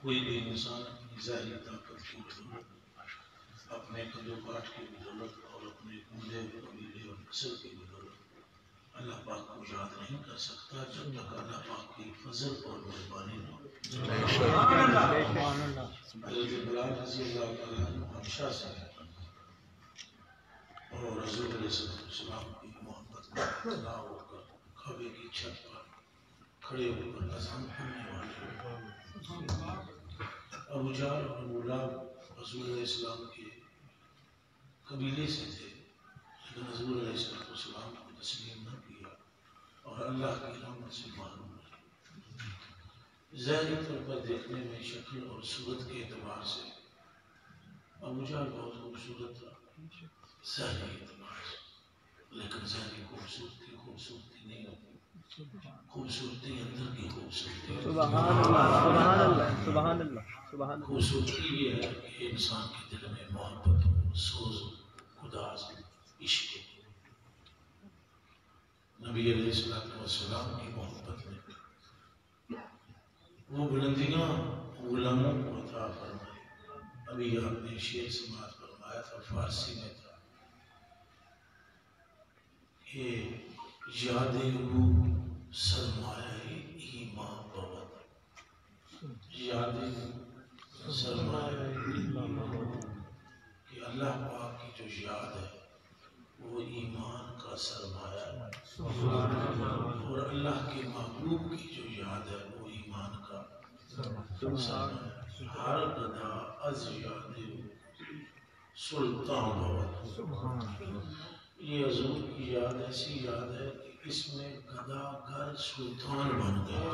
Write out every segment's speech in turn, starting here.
کوئی بھی انسان اپنی ظاہری طاقت کی بدولت، اپنے قد و کاٹ کی بدولت اور اپنے عمدے قبیلے اور نسل کی بدولت اللہ پاک کو یاد نہیں کر سکتا جب تک اللہ پاک کی فضل اور مہربانی نہ ہو۔ حضرت بلال رضی اللہ تعالیٰ عنہ ہمیشہ سے اور رسول علیہ السلام کی محبت میں اطلاع ہو کر کعبے کی چھت پر کھڑے ہو کر اذان پڑھنے والے ابو جہل اور ابو لہب رسول علیہ السلام کے قبیلے سے تھے، لیکن رسول علیہ السلام کو تسلیم نہ کیا اور اللہ کی رحمت سے محروم رہے۔ ظاہری طور پر دیکھنے میں شکل اور صورت کے اعتبار سے ابو جہل بہت خوبصورت تھا ظاہری اعتبار سے، لیکن ظاہری خوبصورتی نہیں ہوتی، خوبصورتی اندر کی خوبصورتی ہے۔ سبحان اللہ سبحان اللہ سبحان اللہ سبحان اللہ۔ خوبصورتی یہ ہے کہ انسان کے دل میں محبت ہو، سوز ہو، خدا سے عشق ہو۔ نبی علیہ السلام کی محبت میں وہ بلندیاں غلاموں کو عطا فرمائی۔ ابھی آپ نے شعر سماعت فرمایا تھا، فارسی میں تھا کہ یاد روح سرمایہ ایمان بود، یاد سرمایہ ایمان بود، کہ اللہ پاک کی جو یاد ہے وہ ایمان کا سرمایہ ہے، اور اللہ کے محبوب کی جو یاد ہے وہ ایمان کا سرمایہ ہے۔ ہر گدا از یاد سلطان بود، یہ حضور کی یاد ایسی یاد ہے کہ اس میں گدا گر سلطان بن گئے۔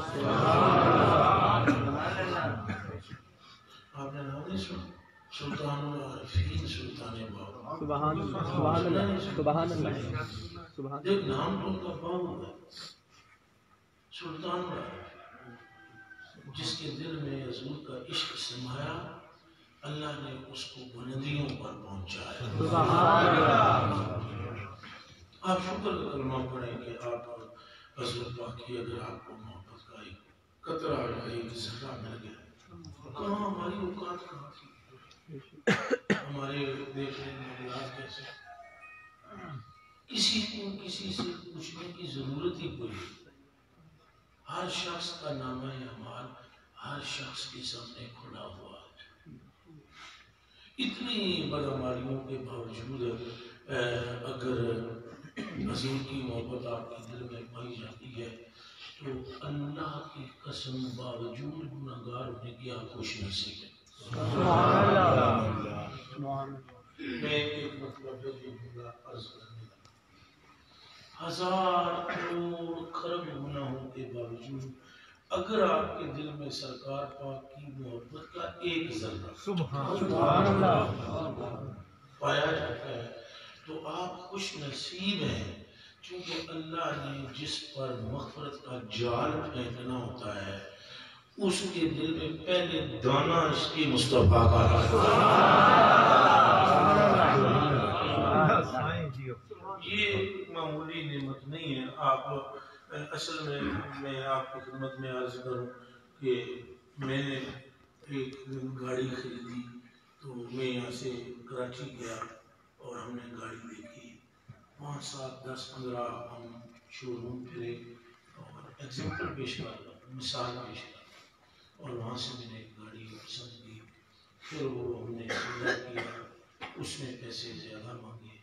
آپ نے نام نہیں سنا؟ سلطان العارفین سلطان باہو، سبحان اللہ سبحان اللہ سبحان اللہ سبحان دیکھ نام تو ان کا باہو ہے، سلطان العارفین، جس کے دل میں حضور کا عشق سمایا اللہ نے اس کو بلندیوں پر پہنچایا۔ آپ شکر کا کلمہ پڑھیں کہ آپ حضور پاک کی اگر آپ کو محبت کا ایک قطرہ ایک ذرہ مل گیا، کہاں ہماری اوقات کہاں تھی، ہمارے دیکھنے میں انداز کیسے، کسی کو کسی سے پوچھنے کی ضرورت ہی کوئی نہیں۔ ہر شخص کا نامہ اعمال ہر شخص کے سامنے کھلا ہوا ہے۔ اتنی بدعمالیوں کے باوجود اگر حضور کی محبت آپ کے دل میں پائی جاتی ہے تو اللہ کی قسم باوجود گناہگار ہونے کی آپ خوش نصیب ہے۔ میں ایک مطلب ہے جو جملہ عرض کرنے لگا، 1000 کروڑ خرب گناہوں کے باوجود اگر آپ کے دل میں سرکار پاک کی محبت کا ایک ذرہ پایا جاتا ہے تو آپ خوش نصیب ہیں، کیونکہ اللہ نے جس پر مغفرت کا جال پھینکنا ہوتا ہے اس کے دل میں پہلے دانہ اس کی مصطفیٰ کا یہ معمولی نعمت نہیں ہے۔ آپ اصل میں آپ کی خدمت میں عرض کروں کہ میں نے ایک گاڑی خریدی تو میں یہاں سے کراچی گیا اور ہم نے گاڑی دیکھی، 5 7 10 15 ہم شو روم پھرے اور ایگزامپل پیش کر رہا ہوں، مثال پیش کر رہا ہوں، اور وہاں سے میں نے ایک گاڑی پسند کی، پھر وہ ہم نے سودا کیا، اس میں پیسے زیادہ مانگے،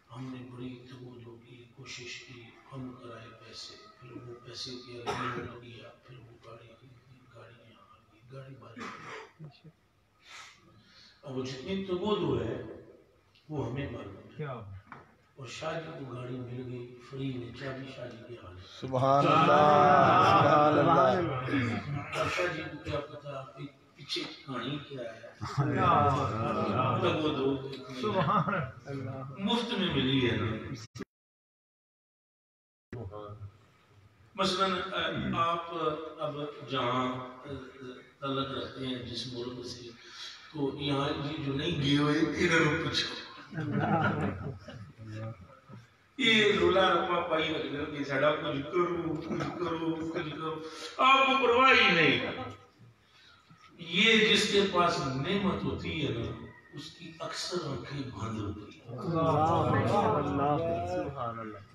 ہم نے بڑی توجہ کی، کوشش کی، کم کرائے پیسے، پھر وہ پیسے کی اگریمنٹ کیا، پھر وہ گاڑی خریدی، گاڑی یہاں آ گئی، گاڑی باری اب وہ جتنی توجہ ہے وہ ہمیں معلوم ہے، اور شاید وہ گاڑی مل گئی فری میں، چابی شادی کے حال ہے۔ سبحان اللہ سبحان اللہ۔ شاہ جی کو کیا پتا پیچھے کہانی کیا ہے، مفت میں ملی ہے نا۔ مثلا آپ اب جہاں تعلق رکھتے ہیں جس ملک سے، تو یہاں جی جو نہیں گئے ہوئے انہوں نے پوچھو، یہ رولا رپا پائی رکھ دے کہ ساڈا کچھ کرو کچھ کرو کچھ کرو، آپ کو پرواہ ہی نہیں۔ یہ جس کے پاس نعمت ہوتی ہے نا اس کی اکثر آنکھیں بند ہوتی ہیں.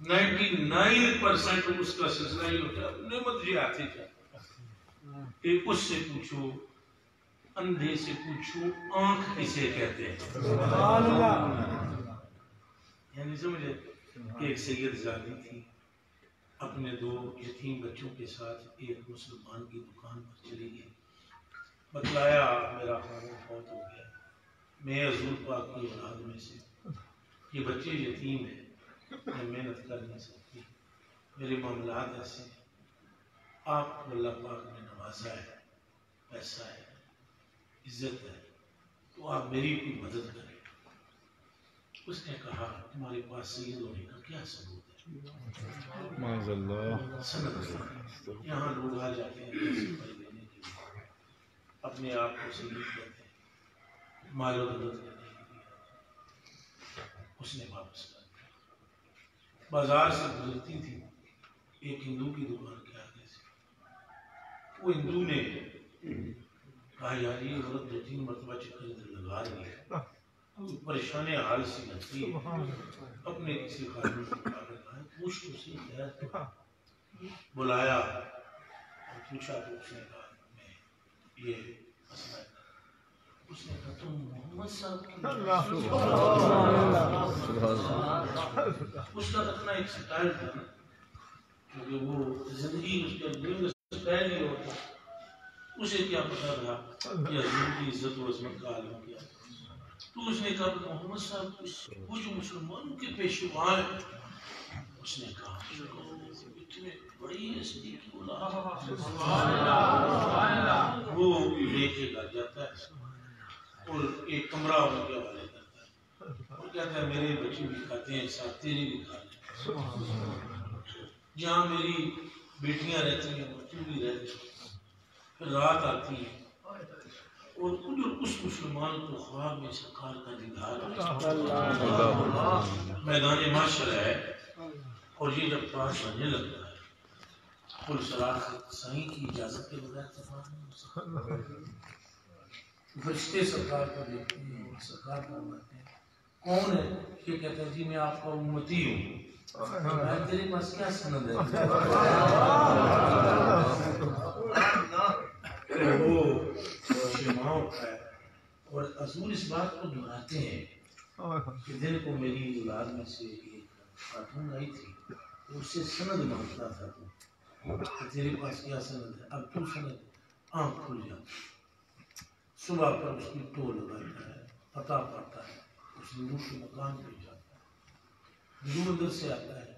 99% اس کا سلسلہ یہ ہوتا ہے نعمت جی آتی ہے کہ اس سے پوچھو اندھے سے پوچھو آنکھ کسے کہتے ہیں. یعنی سمجھے ایک سید زادی تھی اپنے 2 یتیم بچوں کے ساتھ ایک مسلمان کی دکان پر چلی گئی. بتلایا میرا خاندان فوت ہو گیا, میں حضور پاک کی اولاد میں سے, یہ بچے یتیم ہیں, میں محنت کر نہیں سکتی, میرے معاملات ایسے ہیں, آپ کو اللہ پاک نے نوازا ہے, پیسہ ہے, عزت ہے, تو آپ میری کوئی مدد کریں. اس نے کہا تمہارے پاس سید ہونے کا کیا ثبوت ہے؟ سند یہاں لوگ آ جاتے ہیں پیسے لینے کے لیے, اپنے آپ کو سید کہتے ہیں, مال و دولت لینے کے لیے. اس نے واپس کر دیا. بازار سے گزرتی تھی, ایک ہندو کی دکان کے آگے سے, وہ ہندو نے کہا یار یہ عورت 2-3 مرتبہ چکر ادھر لگا رہی ہے, پریشان حال سی لگتی ہے, اپنے کسی خادم کو بلا کر کہا پوچھ تو سی خیر. بلایا اور پوچھا تو اس نے کہا میں یہ مسئلہ ہے. اس نے کہا تم محمد صاحب کی اس کا اپنا ایک سٹائل تھا نا, کیونکہ وہ زندگی اس کا سٹائل ہی ہوتا, اسے کیا پتا تھا کہ حضور کی عزت و عظمت کا عالم کیا. تو اس نے کہا محمد صاحب وہ جو مسلمانوں کے پیشوا ہیں, اس نے کہا اتنے بڑی ہستی کی اولاد, وہ لے کے گھر جاتا ہے اور ایک کمرہ ان کے حوالے کرتا ہے اور کہتا ہے میرے بچے بھی کھاتے ہیں ساتھ تیرے بھی کھا لیں, جہاں میری بیٹیاں رہتی ہیں بچے بھی رہتے ہیں. پھر رات آتی ہے اور اس مسلمان کو خواب میں سرکار کا دیدار میدان معاشر ہے, اور یہ جب پاس آنے لگتا ہے پل سراغ سائیں کی اجازت کے بغیر اتفاق نہیں ہو سکتا. فرشتے سرکار کو دیکھتے ہیں, سرکار فرماتے ہیں کون ہے؟ یہ کہتے ہیں جی میں آپ کا امتی ہوں. تیرے پاس کیا سند ہے؟ وہ شمع ہوتا ہے, اور حضور اس بات کو دہراتے ہیں کہ دن کو میری اولاد میں سے ایک خاتون آئی تھی, اس سے سند مانگتا تھا تو تیرے پاس کیا سند ہے؟ اب تو سند, آنکھ کھل جاتی, صبح پر اس کی ٹو لگاتا ہے, پتہ پاتا ہے, اس ہندو کے مکان پہ جاتا ہے, ہندو ادھر سے آتا ہے,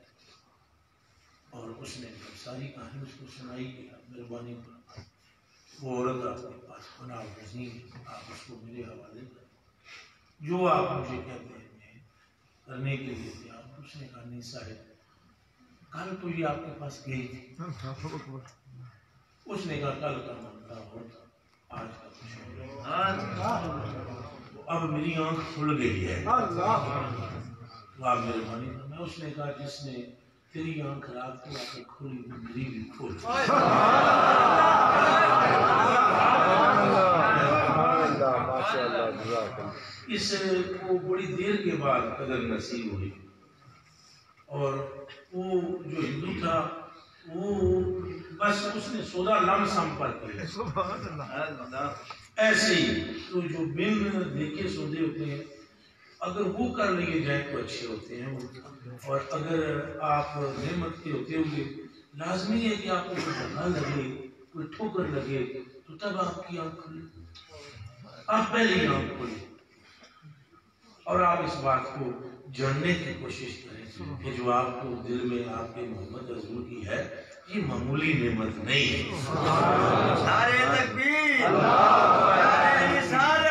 اور اس نے ساری کہانی اس کو سنائی کہ مہربانی پر وہ عورت آپ کے پاس پناہ گزین ہے, آپ اس کو میرے حوالے کریں, جو آپ مجھے کہتے ہیں میں کرنے کے لیے تیار. اس نے کہا نہیں صاحب کل تو یہ آپ کے پاس گئی تھی. اس نے کہا کل کا منتا ہوتا آج کا کچھ نہیں, اب میری آنکھ کھل گئی ہے, تو آپ مہربانی کریں. اس نے کہا جس نے تیری آنکھ رات کو آ کے کھولی وہ میری بھی کھول. اس کو بڑی دیر کے بعد قدر نصیب ہوئی, اور وہ جو ہندو تھا وہ بس اس نے 16 لمس ہم پر کیا ایسے ہی. تو جو بن دیکھے سودے ہوتے ہیں اگر وہ کر لیے جائیں تو اچھے ہوتے ہیں, اور اگر آپ نعمت کے ہوتے ہوئے لازمی ہے کہ آپ کو کوئی دھکا لگے, کوئی ٹھوکر لگے, تو تب آپ کی آنکھ کھلے. آپ پہلے ہی آنکھ کھلے اور آپ اس بات کو جاننے کی کوشش کریں کہ جو آپ کو دل میں آپ کے محمد حضور کی ہے یہ معمولی نعمت نہیں ہے. نعرہ تکبیر, نعرہ رسالت,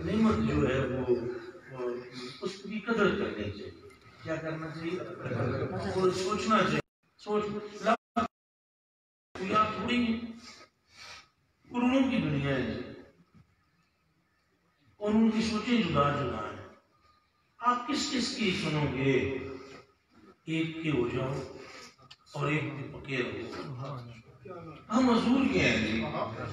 نعمت جو ہے وہ اس کی قدر کرنی چاہیے. کیا کرنا چاہیے؟ اور سوچنا چاہیے. سوچ آپ تھوڑی قرونوں کی دنیا ہے اور ان کی سوچیں جدا جدا ہیں. آپ کس کس کی سنو گے؟ ایک کے ہو جاؤ اور ایک پہ پکے رہو. ہم حضور کے ہیں جی.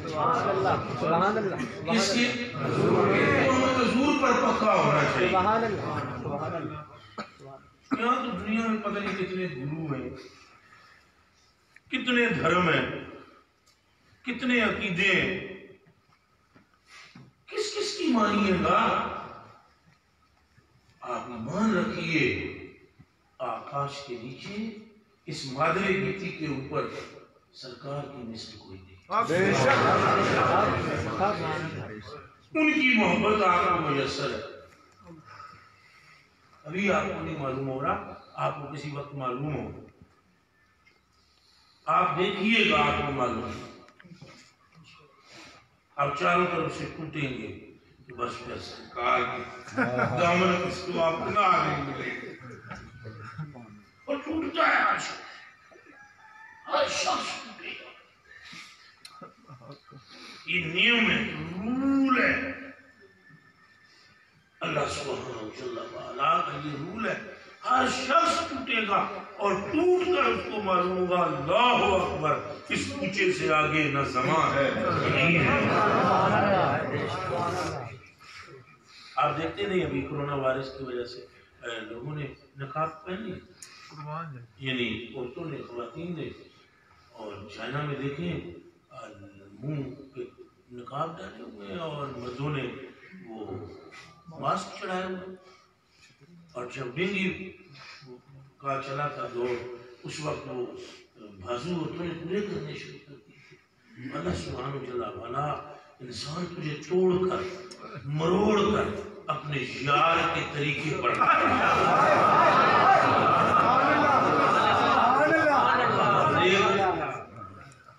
سبحان اللہ سبحان اللہ کس کے؟ ہمیں حضور پر پکا ہونا چاہیے. سبحان اللہ سبحان اللہ. یہاں تو دنیا میں پتہ نہیں کتنے گرو ہیں، کتنے دھرم ہیں، کتنے عقیدے ہیں. کس کس کی مانیے گا؟ آپ ایمان رکھیے آکاش کے نیچے اس مادرے گیتی کے اوپر سرکار کی مثل کوئی نہیں. ان کی محبت آپ کو میسر ہے. ابھی آپ کو نہیں معلوم ہو رہا، آپ کو کسی وقت معلوم ہو. آپ دیکھیے گا آپ کو معلوم. آپ چاروں طرف سے ٹوٹیں گے کہ بس پھر سرکار کی دامن کس کو آپ کو نہ آنے ملے. اور ٹوٹتا ہے ہر شخص ٹوٹے گا. یہ نیم ہے، رول ہے. اللہ سبحانہ وتعالی کا یہ رول ہے. ہر شخص ٹوٹے گا اور ٹوٹ کر اس کو معلوم ہوگا اللہ اکبر، اس کوچے سے آگے نہ زمان ہے نہیں ہے. آپ دیکھتے نہیں ابھی کرونا وائرس کی وجہ سے لوگوں نے نقاب پہن لی، یعنی عورتوں نے، خواتین نے. اور چائنا میں دیکھیں منہ پہ نقاب ڈالے ہوئے اور مردوں نے وہ ماسک چڑھائے ہوئے. اور جب ڈینگی کا چلا تھا دور، اس وقت وہ بازو عورتوں نے پورے کرنے شروع کر دیے. اللہ سبحانہ وتعالی انسان تجھے توڑ کر مروڑ کر اپنے یار کے طریقے پر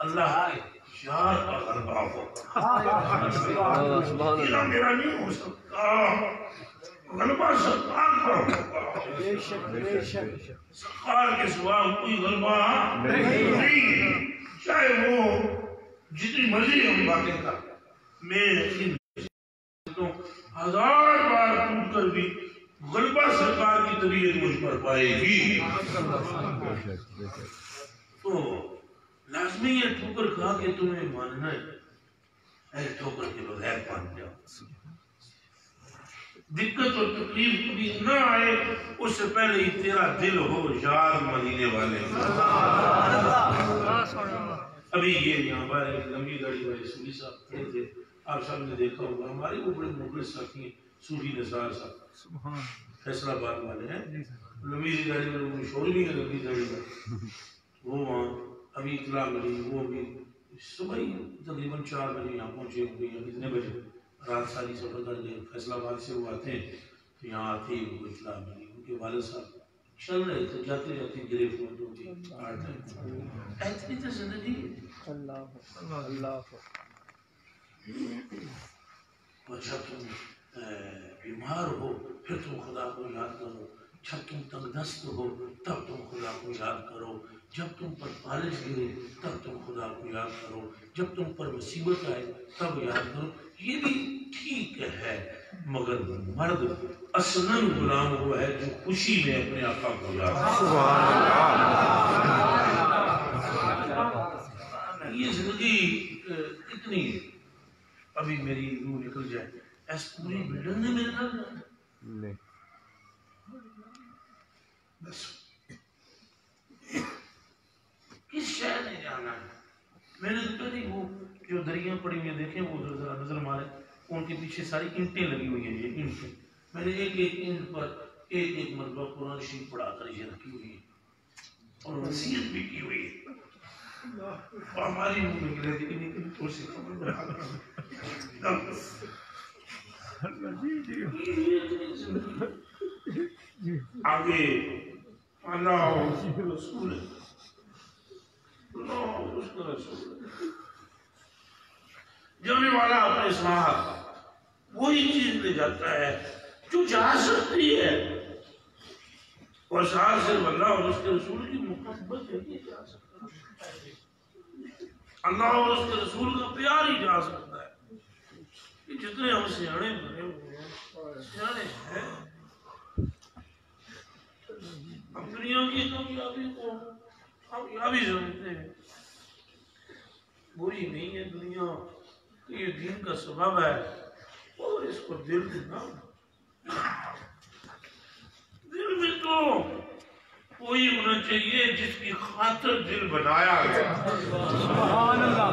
اللہ کے یار کا غلبہ ہو. میرا نہیں ہو سکتا، غلبہ سرکار کا ہوگا. سرکار کے سوا کوئی غلبہ نہیں ہے. چاہے وہ جتنی مرضی ہم باتیں کر، میں ہزار بار ٹوٹ کر بھی غلبہ سرکار کی طبیعت مجھ پر پائے گی. تو لازمی ہے ٹھوکر کھا کے تمہیں ماننا ہے. اے ٹھوکر کے بغیر مان جاؤ. دقت اور تکلیف کبھی نہ آئے اس سے پہلے ہی تیرا دل ہو یاد مدینے والے. ابھی یہ یہاں پر ایک لمبی گاڑی والے صوفی صاحب کھڑے تھے، آپ سب نے دیکھا ہوگا. ہمارے وہ بڑے مخلص ساتھی ہیں صوفی نثار صاحب، فیصلہ آباد والے ہیں. لمبی گاڑی میں وہ مشہور بھی ہے لمبی گاڑی میں. وہ وہاں ابھی اطلاع ملی، وہ ابھی صبح ہی تقریباً 4 بجے یہاں پہنچے ہوئے ہیں. کتنے بجے رات ساری سفر کر گئے. فیصلہ آباد سے وہ آتے ہیں تو یہاں آتے ہی وہ اطلاع ملی. ان کے والد صاحب چل رہے تھے، جاتے جاتے گرے فوت ہوتی. ایسی تو زندگی. اللہ اللہ. اور جب تم بیمار ہو پھر تم خدا کو یاد کرو. جب تم تنگ دست ہو تب تم خدا کو یاد کرو. جب تم پر فالج گرے تب تم خدا کو یاد کرو. جب تم پر مصیبت آئے تب یاد کرو. یہ بھی ٹھیک ہے، مگر مرد اصلاً غلام وہ ہے جو خوشی میں اپنے آقا کو یاد کرے. یہ زندگی اتنی. ابھی میری روح نکل جائے ایس پوری بلڈنگ نے میرے نال جانا بس کس شہر نے جانا ہے. میں نے تو نہیں وہ جو دریا پڑی ہوئی دیکھیں وہ ذرا نظر مارے، ان کے پیچھے ساری اینٹیں لگی ہوئی ہیں. یہ اینٹیں میں نے ایک ایک اینٹ پر ایک ایک مرتبہ قرآن شریف پڑھا کر یہ رکھی ہوئی ہے اور وصیت بھی کی ہوئی ہے. اور ہماری منہ میں گرے تھے کہ نہیں تو سے خبر بنا آگے اللہ رسول ہے. جانے والا اپنے ساتھ وہی چیز لے جاتا ہے جو جا سکتی ہے، اور ساتھ صرف اللہ اور اس کے رسول کی محبت ہے یہ جا سکتا ہے. اللہ اور اس کے رسول کا پیار ہی جا سکتا ہے. جتنے ہم سیانے بنے ہوئے ہیں سیانے ہیں، ہم دنیا کی کامیابی کو ہم یہاں بھی سمجھتے ہیں بری نہیں ہے دنیا کہ یہ دین کا سبب ہے اور اس کو دل دینا دل میں تو کوئی ہونا چاہیے جس کی خاطر دل بنایا گیا سبحان اللہ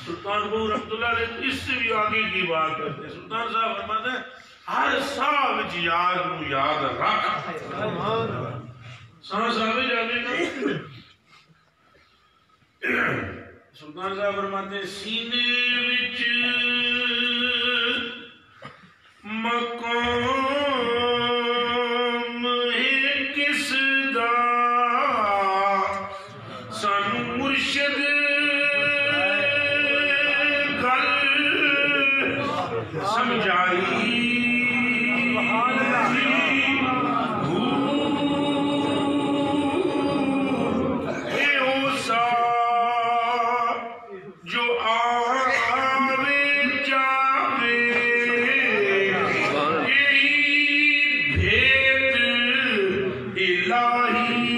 سلطان بہو رحمۃ اللہ علیہ اس سے بھی آگے کی بات کرتے ہیں سلطان صاحب فرماتے ہیں ہر سال یاد نو یاد رکھ سانس آوے جانے کا سلطان صاحب فرماتے ہیں سینے وچ مقام ہے کس دا سانو مرشد سمجھائی اے اوسا جو آوے جاوے یہی بھید الہی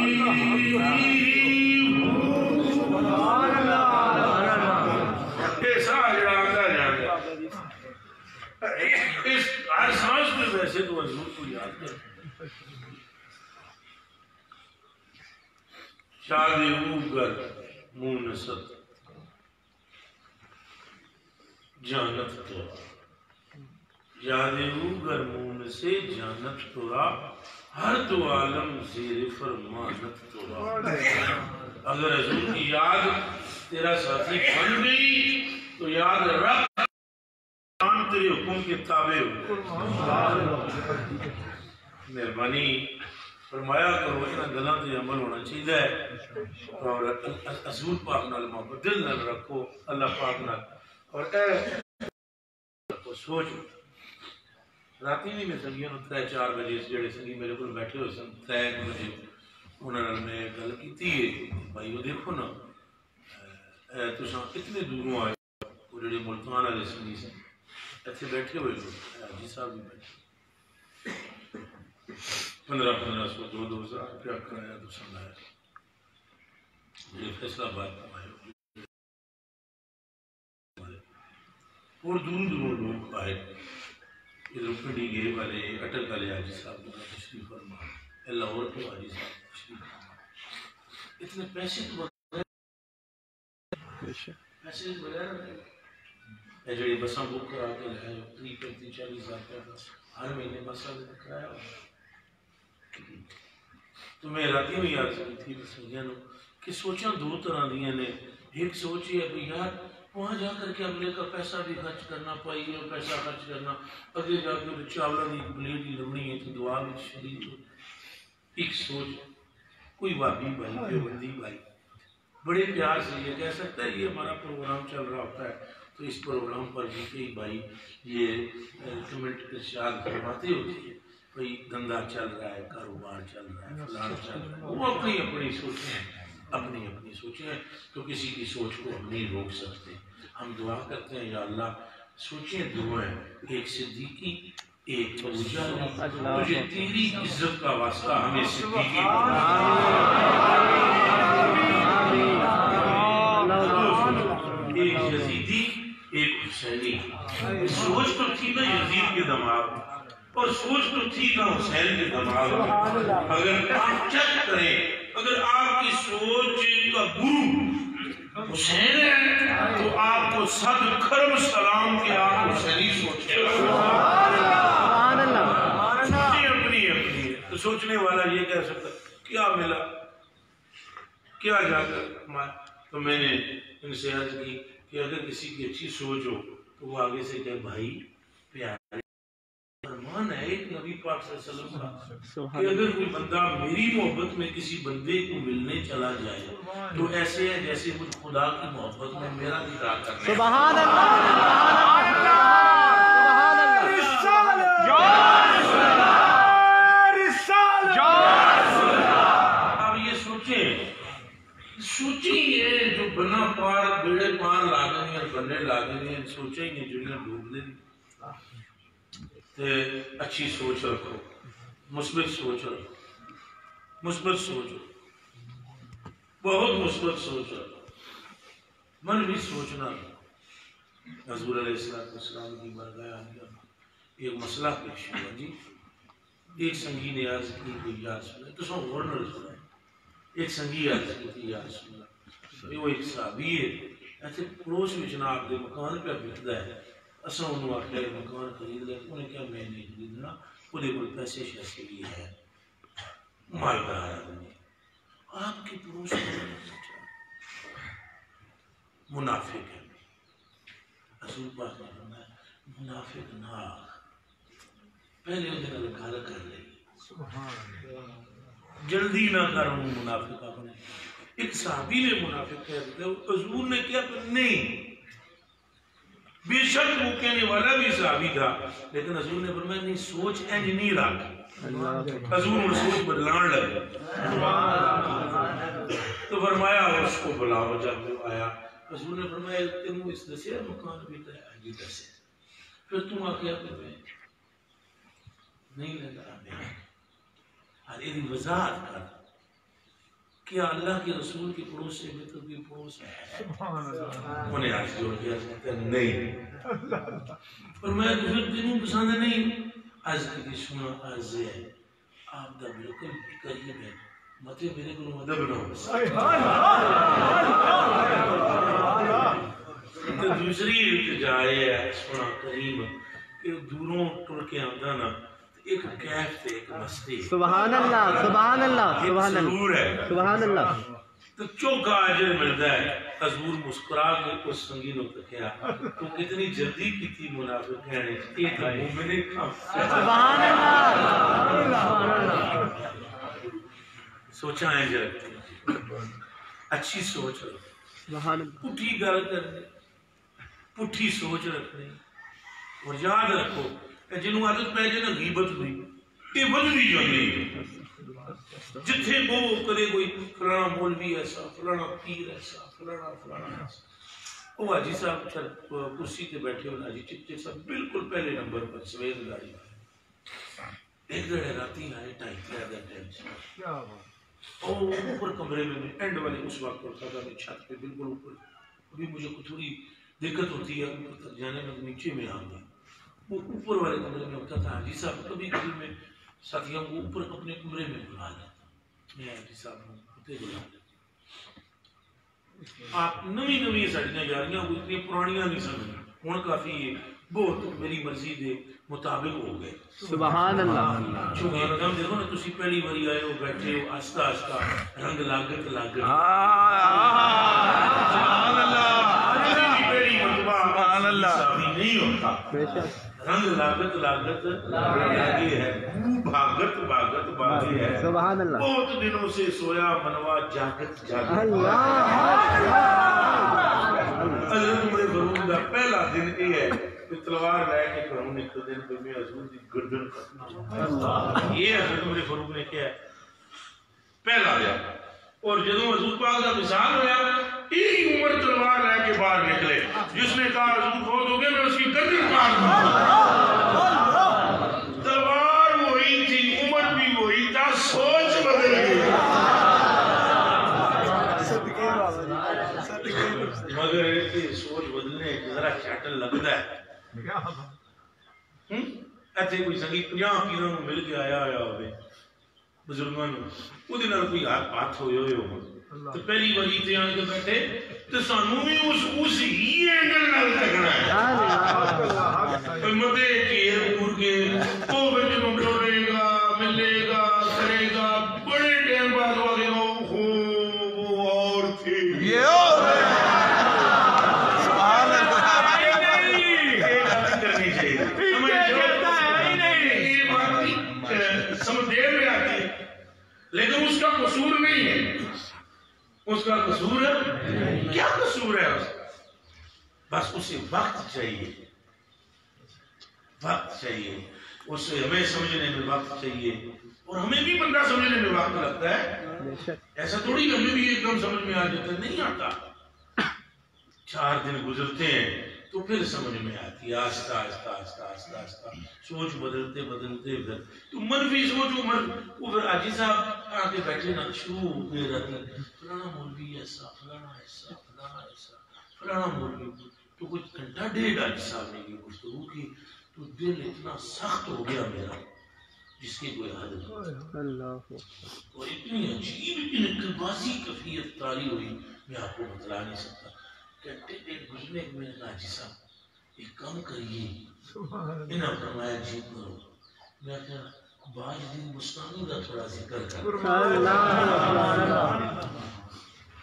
اس ہر سانس میں ویسے تو حضور کو یاد کر شاد اوگر مونست جانت تورا یاد اوگر مون سے جانت تورا ہر دو عالم زیر فرمانت تورا اگر حضور کی یاد تیرا ساتھی بن گئی تو یاد رکھ تیرے حکم کے تابع ہو مہربانی فرمایا کرو انہاں گلاں تے عمل ہونا چاہیے اور حضور پاک نال محبت دل نال رکھو اللہ پاک نال اور اے سوچ راتی بھی میں سنگیاں 3-4 بجے جڑے سنگی میرے کو بیٹھے ہوئے سن 3 بجے انہوں نے میں گل کیتی ہے بھائی وہ دیکھو نا تساں کتنے دوروں آئے وہ جڑے ملتان والے سنگی سن ایسے بیٹھے ہوئے لوگ حاجی صاحب بھی بیٹھے 1500 2,000 روپیہ کرایا تو سنایا یہ فیصلہ بات آئے اور دور دور لوگ آئے ادھر پنڈی گیرے والے اٹل والے حاجی صاحب کا تشریف فرما لاہور کے حاجی صاحب تشریف فرما اتنے پیسے تو پیسے بغیر ہے جو یہ بساں بک کرا کے لائے 30-35-40 ہزار روپے ہر مہینے بس والے نے کرایا تو میں راتی میں یاد سکی تھی سنگیاں نو کہ سوچاں دو طرح دیاں نے ایک سوچ یہ ہے یار وہاں جا کر کے اگلے کا پیسہ بھی خرچ کرنا پائی اور پیسہ خرچ کرنا اگلے جا کے چاولہ دی پلیٹ ہی لمنی ہے تو دعا بھی شریک ہو ایک سوچ کوئی وابی بھائی دیوبندی بھائی بڑے پیار سے یہ کہہ سکتا ہے یہ ہمارا پروگرام چل رہا ہوتا ہے تو اس پروگرام پر بھی کئی بھائی یہ کمنٹ ارشاد کرواتے ہوتے ہیں بھائی دھندا چل رہا ہے کاروبار چل رہا ہے فلان چل رہا ہے وہ اپنی اپنی سوچیں اپنی اپنی سوچیں تو کسی کی سوچ کو ہم نہیں روک سکتے ہم دعا کرتے ہیں یا اللہ سوچیں دعائیں ایک صدیقی ایک ابوجہل تجھے تیری عزت کا واسطہ ہمیں صدیقی ایک یزیدی ایک حسینی سوچ تو تھی نا یزید کے دماغ اور سوچ تو تھی نا حسین کے دماغ اگر آپ چیک کریں اگر آپ کی سوچ کا گرو حسین ہے تو آپ کو صد کرم سلام کے آپ حسینی سوچے اپنی اپنی تو سوچنے والا یہ کہہ سکتا کیا ملا کیا جا کر تو میں نے ان سے عرض کی کہ اگر کسی کی اچھی سوچ ہو تو وہ آگے سے کہ بھائی پیارے فرمان ہے ایک نبی پاک صلی اللہ علیہ وسلم کا کہ اگر کوئی بندہ میری محبت میں کسی بندے کو ملنے چلا جائے تو ایسے ہے جیسے کچھ خدا کی محبت میں میرا دیدار کرنے سبحان اللہ اب یہ سوچیں یہ جو بنا پار بیڑے پار لاگنی اور بننے لاگنی ہیں سوچیں یہ جنہیں ڈوب دیں تے اچھی سوچ رکھو مثبت سوچ رکھو مثبت سوچ بہت مثبت سوچ من بھی سوچنا حضور علیہ السلام کی برگاہ آگیا ایک مسئلہ پیش ہوا جی ایک سنگی نے عرض کی کہ یا رسول اللہ تو سو غور نہ رسول اللہ ایک سنگی عرض کی کہ یا رسول اللہ وہ ایک صحابی ہے ایسے پڑوس میں جناب دے مکان پہ بکتا ہے اساں انہوں آکھیا مکان خرید لے انہیں کیا میں نہیں خریدنا انہیں کوئی پیسے شیسے بھی ہے مالدار آدمی آپ کے پڑوس میں منافق ہے رسول پاک نے فرمایا منافق نہ پہلے انہیں گل کر لے جلدی نہ کروں منافق اپنے ایک صحابی نے منافق کہہ دیا حضور نے کیا کہ نہیں بے شک وہ کہنے والا بھی صحابی تھا لیکن حضور نے فرمایا نہیں سوچ انج نہیں رکھ حضور نے سوچ بدلان لگے تو فرمایا اس کو بلاؤ جب وہ آیا حضور نے فرمایا تینوں اس دسے مکان بھی تھی دسے پھر تم آکھیا کہ میں نہیں لگا میں اور یہ وضاحت کر کیا اللہ کے رسول کے پڑوس سے بھی تو بھی پڑوس ہے انہیں آج جوڑ دیا نہیں اور میں پھر دنوں پسند نہیں آج کی سنا عرض ہے آپ دا بالکل قریب ہے متے میرے کو مدد بناؤ تو دوسری التجا ہے سنا کریم کہ دوروں ٹر کے آمدہ نا ایک کیف تے ایک مستی سبحان اللہ سبحان اللہ سبحان اللہ سبحان اللہ تو چوکا اجر ملتا ہے حضور مسکرا کے کچھ سنگینوں تکیا تو کتنی جلدی کی تھی منافق کہنے یہ تو مومن کام سبحان اللہ سوچا ہے جب اچھی سوچ سبحان اللہ پٹھی گل کرنے پٹھی سوچ رکھنے اور یاد رکھو جنہوں عادت پہ جانا غیبت دی یہ بدلی جاندی جتھے وہ کرے کوئی فلانا مولوی ایسا فلانا پیر ایسا فلانا ایسا وہ حاجی صاحب کرسی تے بیٹھے ہونا حاجی چپچے صاحب بالکل پہلے نمبر پر سویر گاڑی ایک گھڑے راتی آئے ٹائم کیا گیا ٹائم اور اوپر کمرے میں اینڈ والے اس وقت ہوتا تھا میں چھت پہ بالکل اوپر ابھی مجھے تھوڑی دقت ہوتی ہے اوپر تک جانے میں نیچے میں آ گیا وہ اوپر والے کمرے میں ہوتا تھا حاجی صاحب کبھی کبھی میں ساتھیوں کو اوپر اپنے کمرے میں بلا لیتا میں حاجی صاحب کو ہوتے بلا لیتا آپ نوی نوی ساڑیاں جا رہی ہیں وہ اتنی پرانیاں نہیں سمجھ ہوں کافی بہت میری مرضی دے مطابق ہو گئے سبحان اللہ چونکہ ایک دم دیکھو نا تسی پہلی باری آئے ہو بیٹھے ہو آستہ آستہ رنگ لاگت سبحان اللہ نہیں ہوتا رنگ لاگت لگی ہے بھاگت باغی ہے سبحان اللہ بہت دنوں سے سویا منوا جاگت اللہ حضرت عمر فاروق کا پہلا دن یہ ہے کہ تلوار لے کے گھروں نکل دن پہ میں حضور کی گردن کٹنا یہ حضرت عمر فاروق نے کیا ہے پہلا دن اور جدوں حضور پاک کا مثال ہوا ایک عمر تلوار لے کے باہر نکلے جس نے کہا حضور فوت ہو گئے میں اس کی گردن کاٹ دوں تلوار وہی تھی عمر بھی وہی تھا سوچ بدل گئی مگر ایسی سوچ بدلنے ذرا چاٹل لگتا ہے ایسے کوئی سنگی 50 پیروں مل کے آیا ہوئے بزرگوں وہ کوئی ہاتھ ہوئے ہو تو پہلی باری تے آن کے بیٹھے تو سانوں بھی اس ہی اینگل نال دیکھنا ہے مدے گھیر پور کے وہ بچ مٹورے گا ملے گا کرے گا بڑے ٹائم بعد والے وہ اور تھی یہ اور سبحان اللہ کرنی چاہیے سمجھ دیر میں آتی ہے لیکن اس کا قصور نہیں ہے اس کا قصور ہے کیا قصور ہے اس کا بس اسے وقت چاہیے اسے ہمیں سمجھنے میں وقت چاہیے اور ہمیں بھی بندہ سمجھنے میں وقت لگتا ہے ایسا تھوڑی ہمیں بھی ایک دم سمجھ میں آ جاتا نہیں آتا 4 دن گزرتے ہیں تو پھر سمجھ میں آتی ہے آہستہ آہستہ آہستہ آہستہ آہستہ سوچ بدلتے بدلتے پھر تو منفی سوچ وہ پھر حاجی صاحب آ کے بیٹھے نا شروع ہوئے رہتے ہیں فلانا مولوی ایسا فلانا ایسا فلانا ایسا فلانا مولوی تو کچھ گھنٹہ ڈیڑھ حاجی صاحب نے کی گفتگو کی تو دل اتنا سخت ہو گیا میرا جس کی کوئی حد نہیں اور اتنی عجیب انقباضی کیفیت طاری ہوئی میں آپ کو بتلا نہیں سکتا گھنٹے ڈیڑھ گزرنے کے میں نے کہا حاجی صاحب ایک کام کریے انہاں فرمایا جی کرو میں کہا بعض دن مستانی کا تھوڑا ذکر کر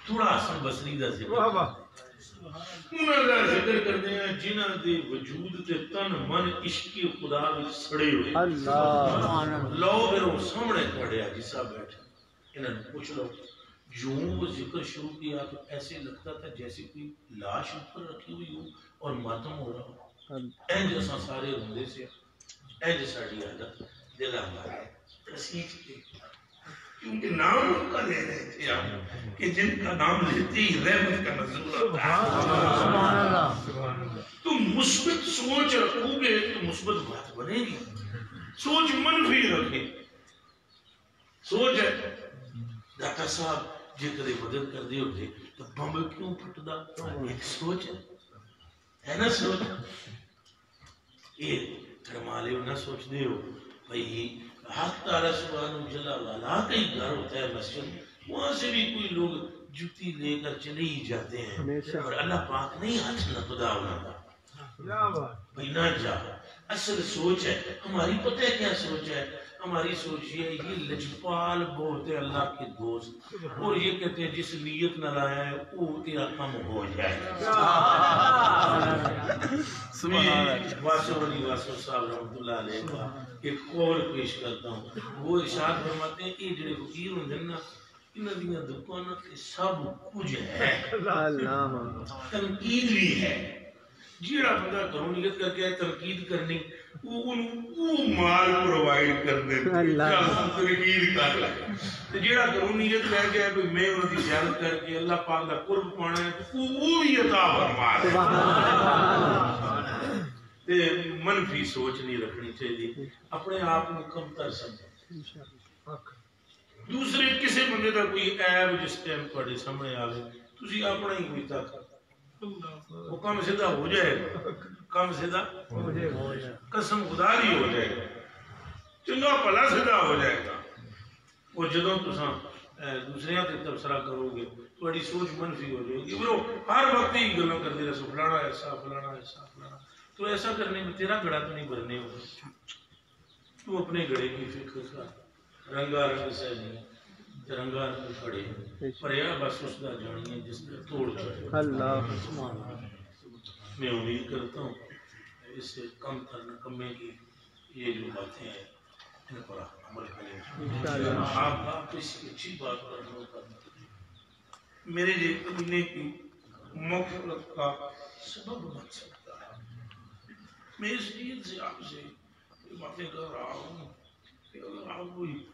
تھوڑا حسن بصری کا ذکر انہاں دا ذکر کرتے ہیں جنہاں دے وجود تے تن من عشق خدا وچ سڑے ہوئے لو میرے سامنے کھڑے حاجی صاحب بیٹھے انہوں نے پوچھ لو یوں وہ ذکر شروع کیا تو ایسے لگتا تھا جیسے کوئی لاش اوپر رکھی ہوئی ہو اور ماتم ہو رہا ہو این جیسا سارے روندے سے این جیسا حالت دل ہمارا کسیج کے کیونکہ نام ان کا لے رہے تھے آپ کہ جن کا نام لیتے ہی رحمت کا نزول ہوتا ہے تم مثبت سوچ رکھو گے تو مثبت بات بنے گی سوچ منفی رکھے سوچ ہے ڈاکٹر صاحب جے کدے مدد کر دے ہوتے تو بم کیوں پھٹدا ایک سوچ ہے نا سوچ یہ کرمالے نہ سوچ دے ہو بھئی حق تعالی سبحانہ جل وعلا کا ہی گھر ہوتا ہے مسجد وہاں سے بھی کوئی لوگ جوتی لے کر چلے ہی جاتے ہیں اور اللہ پاک نہیں ہاتھ نہ خدا ہونا بھئی نہ جا اصل سوچ ہے ہماری پتہ ہے کیا سوچ ہے ہماری سوچ یہ لجپال بہت ہے اللہ کے دوست اور یہ کہتے ہیں جس نیت نہ لایا ہے وہ تیرا کم ہو جائے واسو علی واسو صاحب رحمت اللہ علیہ کا ایک قول پیش کرتا ہوں وہ ارشاد فرماتے ہیں یہ جڑے فقیر ہوں نا انہاں دیاں دکاناں تے سب کچھ ہے تنقید بھی ہے جیڑا بندہ گھروں نیت کر کے تنقید کرنی وہ مال پرووائڈ کر دے تنقید کر لے جیڑا گھروں نیت لے کے ہے میں انہاں دی زیارت کر کے اللہ پاک دا قرب پانا ہے وہ بھی عطا فرما تے منفی سوچ نہیں رکھنی چاہیے اپنے آپ کو کم تر سمجھو دوسرے کسی بندے دا کوئی عیب جس ٹائم تواڈے سامنے آوے تسی اپنا ہی کوئی تک وہ کم سیدھا ہو جائے گا کم سیدھا قسم خدا دی ہو جائے گا چنگا بھلا سیدھا ہو جائے گا وہ جدوں تساں دوسریاں تے تبصرہ کرو گے تہاڈی سوچ منفی ہو جائے گی وہ ہر وقت ہی گلاں کردے رہو فلانا ایسا فلانا ایسا فلانا تو ایسا کرنے میں تیرا گھڑا تو نہیں بھرنے ہوگا تو اپنے گھڑے کی فکر کر رنگا رنگ سے نہیں رنگا رنگ کھڑے پریا بس اس کا جانیے جس نے توڑ چڑھے اللہ میں امید کرتا ہوں اس سے کم تر نکمے کی یہ جو باتیں ہیں ان پر عمل کریں آپ اس کی اچھی بات پر عمل کرنا میرے لیے کمینے کی مغفرت کا سبب بن سکتا ہے میں اس نیت سے آپ سے باتیں کر رہا ہوں کہ اگر آپ کوئی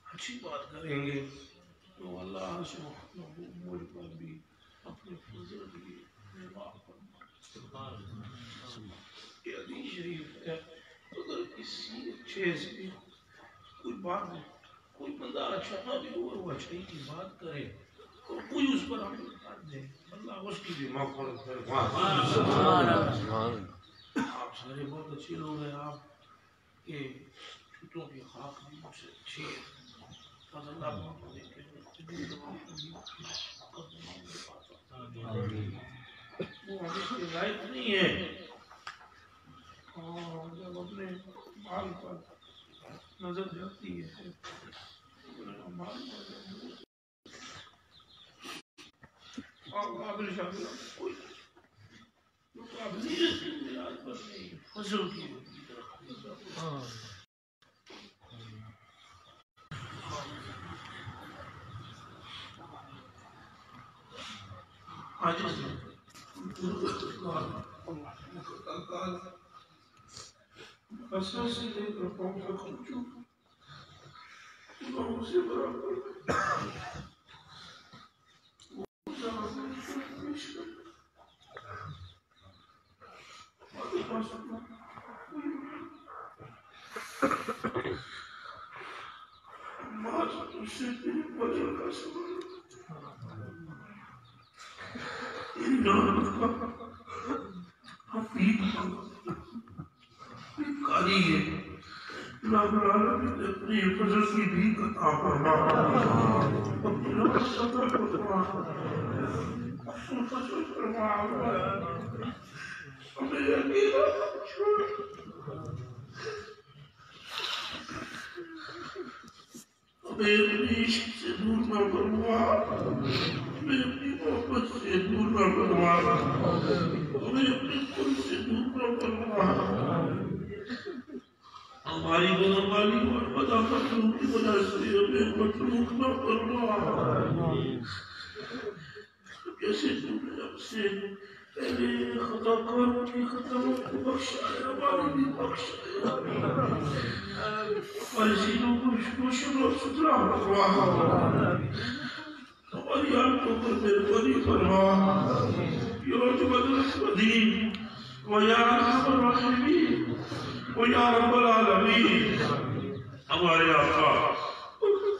اچھی بات کریں گے تو اللہ سبحانہ مجھ پر بھی اپنے فضل بھی معاف فرمائے یہ حدیث شریف ہے اگر کسی اچھے سے کوئی بات کوئی بندہ اچھا بھی ہو وہ اچھائی کی بات کرے اور کوئی اس پر عمل کر دے اللہ اس کی بھی مغفرت فرمائے آپ سارے بہت اچھے لوگ ہیں آپ کے چھوٹوں کی خاک بھی مجھ سے اچھی ہے فضل اللہ کو دیکھیں وہ ہمیں اس کے لائق نہیں ہے اور جب اپنے مال پر نظر جاتی ہے مال پر قابل شامل کوئی قابلیت کی بنیاد پر نہیں فضل کی اساسی لے کر پاؤں تک خرچوں اللہ اسے برابر کاری ہے رب العالمین نے اپنی فضل کی بھی عطا فرما اپنی رحمت عطا فرما فضل فرما ہمیں اکیلا چھوڑ ہمیں اپنی عشق سے دور نہ فرما ہمیں اپنی محبت سے دور نہ فرما ہمیں اپنے قرب سے دور نہ فرما ہماری بدنوالی اور بداخطوں کی وجہ سے ہمیں مطلوب نہ فرما جیسے تم نے ہم سے پہلے خطا کاروں کی خطاؤں کو بخشائے ہماری بھی بخشائے ہمارے سینوں کو روشن اور ستھرا فرما ہماری حالتوں پر مہربانی فرما یا جبل القدیم ویا ارحم الراحمین ویا رب العالمین ہمارے آقا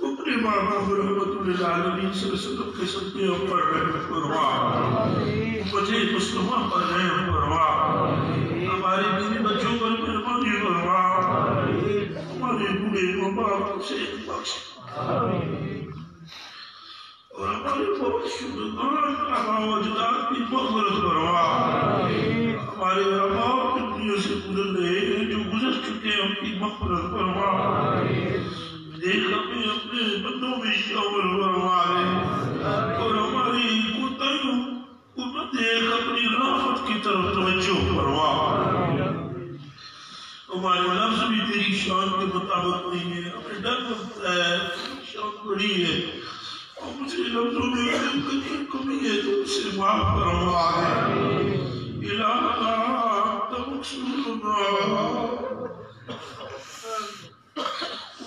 اپنے ماں باپ رحمت للعالمین صلی اللہ علیہ وسلم کے صدقے پر رحم فرما وجہ مسلمہ پر رحم فرما ہمارے بیوی بچوں پر مہربانی فرما ہمارے بوڑھے ماں باپ سے بخش اور ہمارے بہت شکرگزار آباء و اجداد کی مغفرت فرما ہمارے آباء دنیا سے گزر رہے ہیں جو گزر چکے ہیں ان کی مغفرت فرما دیکھ ہمیں اپنے بندوں میں شامل فرما لے اور ہماری کوتاہیوں کو نہ دیکھ اپنی رحمت کی طرف توجہ فرما ہمارے لفظ بھی تیری شان کے مطابق نہیں ہے ہمیں ڈر لگتا ہے شان بڑی ہے اور مجھے لفظوں میں کمی ہے تو اسے معاف فرما الہا تمکسورنا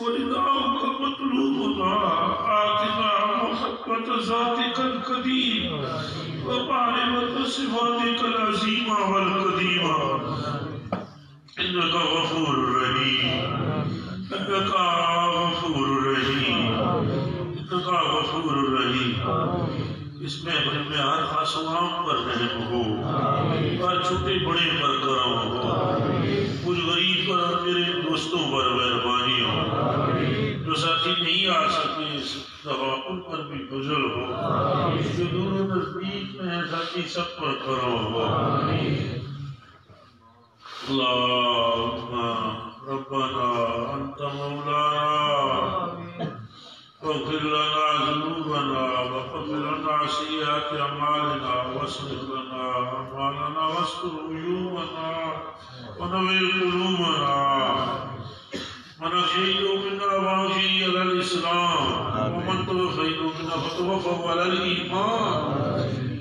ورداؤك مطلوبنا آتنا محبت ذاتك القديم ومعرفة صفاتك العظيمة والقديمة إنك غفور رحيم إنك غفور رحيم إنك غفور رحيم اس محفل میں ہر خاص عام پر رحم ہو ہر چھوٹے بڑے پر کرم ہو کچھ غریب پر اور میرے دوستوں پر مہربانی ہو جو ساتھی نہیں آ سکے اس دفعہ ان پر بھی فضل ہو جو دونوں نزدیک میں ہیں ساتھی سب پر کرم ہو اللہم ربنا انت مولانا واغفر لنا ذنوبنا وغفر لنا سيئات اعمالنا واصلح لنا اعمالنا واستر عيوبنا ونور قلوبنا من احييته منا واحيي على الاسلام ومن توفيته منا فتوفه على الايمان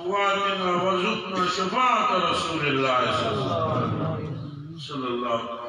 واتنا وارزقنا شفاعة رسول الله صلى الله عليه وسلم